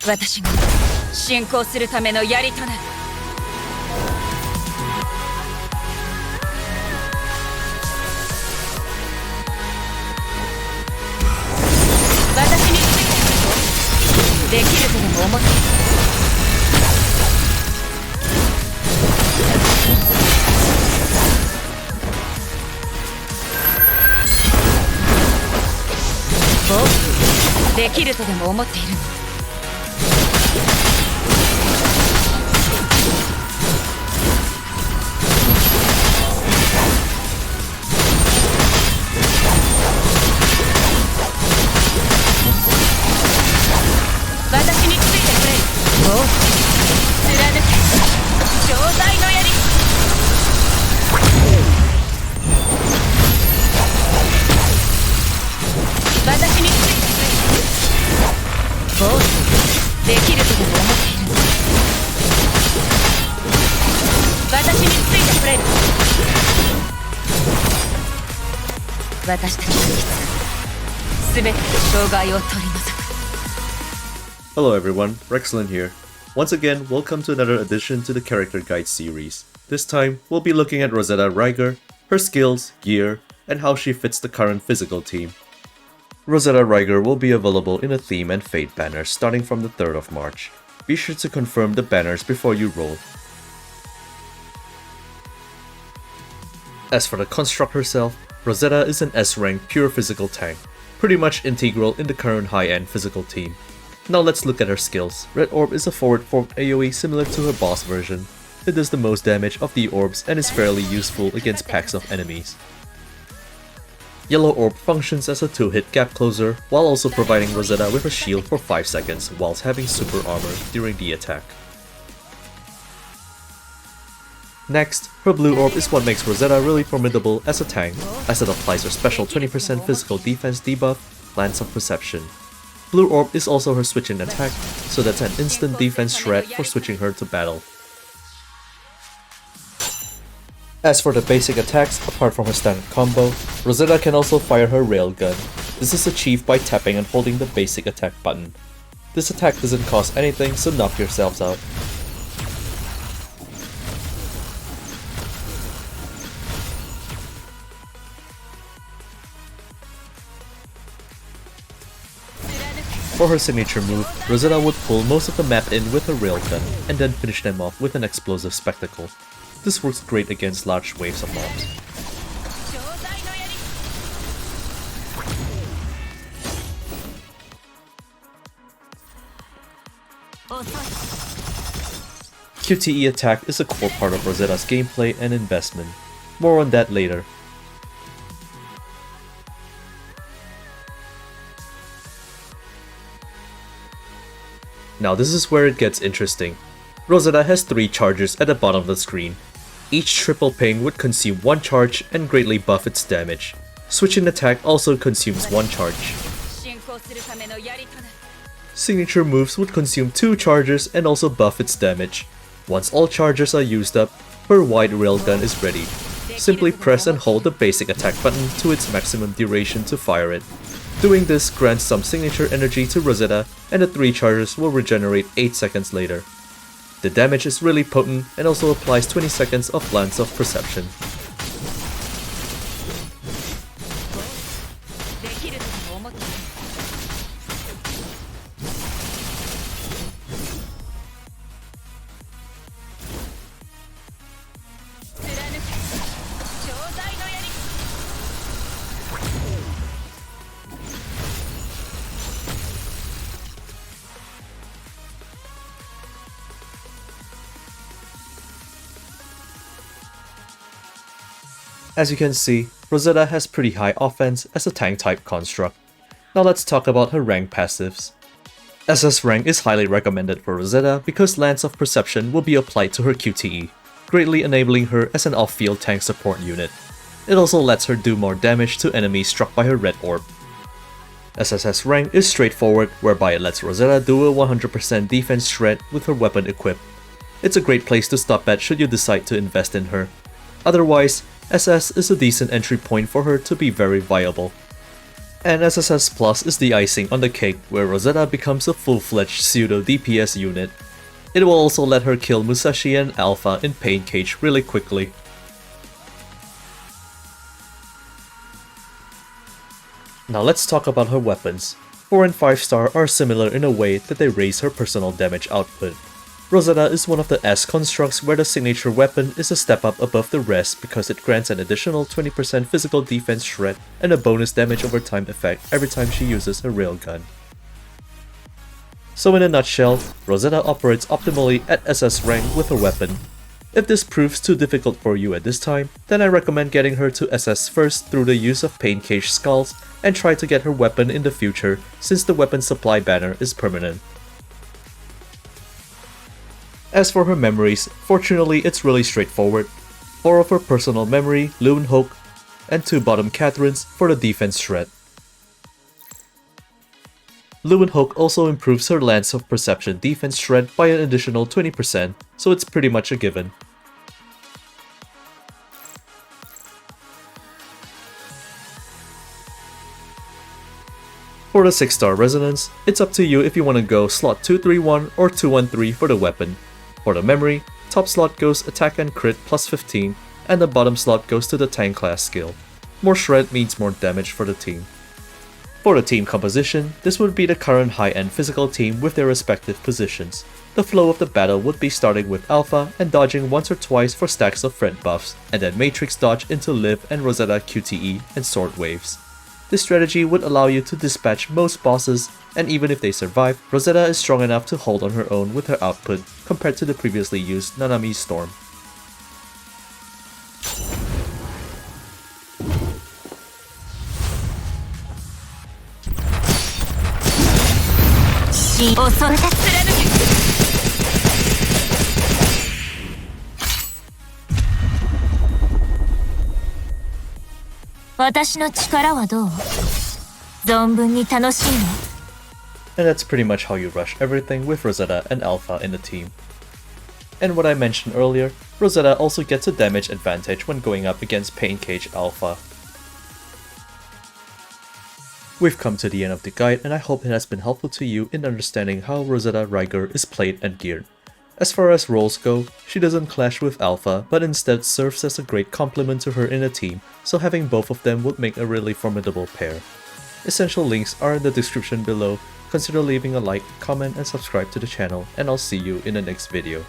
私が進行するための槍となる。私についてくるとできるとでも思っている。できるとでも思っているの。私についてくれる。もう貫け錠剤の槍。私についてくれる。ボスできるとでも思っているの。私についてくれる。私たちのキツすべての障害を取り除く。 Hello everyone, Rexlent here. Once again, welcome to another addition to the Character Guide series. This time, we'll be looking at Rosetta Rigor, her skills, gear, and how she fits the current physical team. Rosetta Rigor will be available in a theme and fate banner starting from the 3rd of March. Be sure to confirm the banners before you roll. As for the construct herself, Rosetta is an S-rank pure physical tank, pretty much integral in the current high-end physical team. Now let's look at her skills. Red Orb is a forward forked AoE similar to her boss version. It does the most damage of the orbs and is fairly useful against packs of enemies. Yellow Orb functions as a 2-hit gap closer, while also providing Rosetta with a shield for 5 seconds whilst having super armor during the attack. Next, her Blue Orb is what makes Rosetta really formidable as a tank, as it applies her special 20% physical defense debuff, Lance of Perception. Blue Orb is also her switch-in attack, so that's an instant defense shred for switching her to battle. As for the basic attacks, apart from her standard combo, Rosetta can also fire her railgun. This is achieved by tapping and holding the basic attack button. This attack doesn't cost anything, so knock yourselves out. For her signature move, Rosetta would pull most of the map in with her railgun, and then finish them off with an explosive spectacle. This works great against large waves of mobs. QTE attack is a core part of Rosetta's gameplay and investment. More on that later. Now this is where it gets interesting. Rosetta has 3 charges at the bottom of the screen. Each triple ping would consume 1 charge and greatly buff its damage. Switch-in attack also consumes 1 charge. Signature moves would consume 2 charges and also buff its damage. Once all charges are used up, her wide railgun is ready. Simply press and hold the basic attack button to its maximum duration to fire it. Doing this grants some signature energy to Rosetta, and the 3 charges will regenerate 8 seconds later. The damage is really potent and also applies 20 seconds of Lance of Perception. As you can see, Rosetta has pretty high offense as a tank type construct. Now let's talk about her rank passives. SS rank is highly recommended for Rosetta because Lance of Perception will be applied to her QTE, greatly enabling her as an off-field tank support unit. It also lets her do more damage to enemies struck by her red orb. SSS rank is straightforward, whereby it lets Rosetta do a 100% defense shred with her weapon equipped. It's a great place to stop at should you decide to invest in her. Otherwise, SS is a decent entry point for her to be very viable. And SSS Plus is the icing on the cake where Rosetta becomes a full-fledged pseudo DPS unit. It will also let her kill Musashi and Alpha in Pain Cage really quickly. Now let's talk about her weapons. 4 and 5 star are similar in a way that they raise her personal damage output. Rosetta is one of the S constructs where the signature weapon is a step up above the rest because it grants an additional 20% physical defense shred and a bonus damage over time effect every time she uses her railgun. So in a nutshell, Rosetta operates optimally at SS rank with her weapon. If this proves too difficult for you at this time, then I recommend getting her to SS first through the use of Pain Cage Skulls and try to get her weapon in the future since the weapon supply banner is permanent. As for her memories, fortunately it's really straightforward. 4 of her personal memory, Loon Hook, and 2 bottom Catherines for the defense shred. Loon Hook also improves her Lance of Perception defense shred by an additional 20%, so it's pretty much a given. For the 6 star Resonance, it's up to you if you want to go slot 231 or 213 for the weapon. For the memory, top slot goes attack and crit plus 15, and the bottom slot goes to the tank class skill. More shred means more damage for the team. For the team composition, this would be the current high-end physical team with their respective positions. The flow of the battle would be starting with Alpha and dodging once or twice for stacks of friend buffs, and then Matrix dodge into Liv and Rosetta QTE and sword waves. This strategy would allow you to dispatch most bosses, and even if they survive, Rosetta is strong enough to hold on her own with her output compared to the previously used Nanami Storm. And that's pretty much how you rush everything with Rosetta and Alpha in the team. And what I mentioned earlier, Rosetta also gets a damage advantage when going up against Pain Cage Alpha. We've come to the end of the guide and I hope it has been helpful to you in understanding how Rosetta Rigor is played and geared. As far as roles go, she doesn't clash with Alpha, but instead serves as a great complement to her in a team, so having both of them would make a really formidable pair. Essential links are in the description below. Consider leaving a like, comment and subscribe to the channel, and I'll see you in the next video.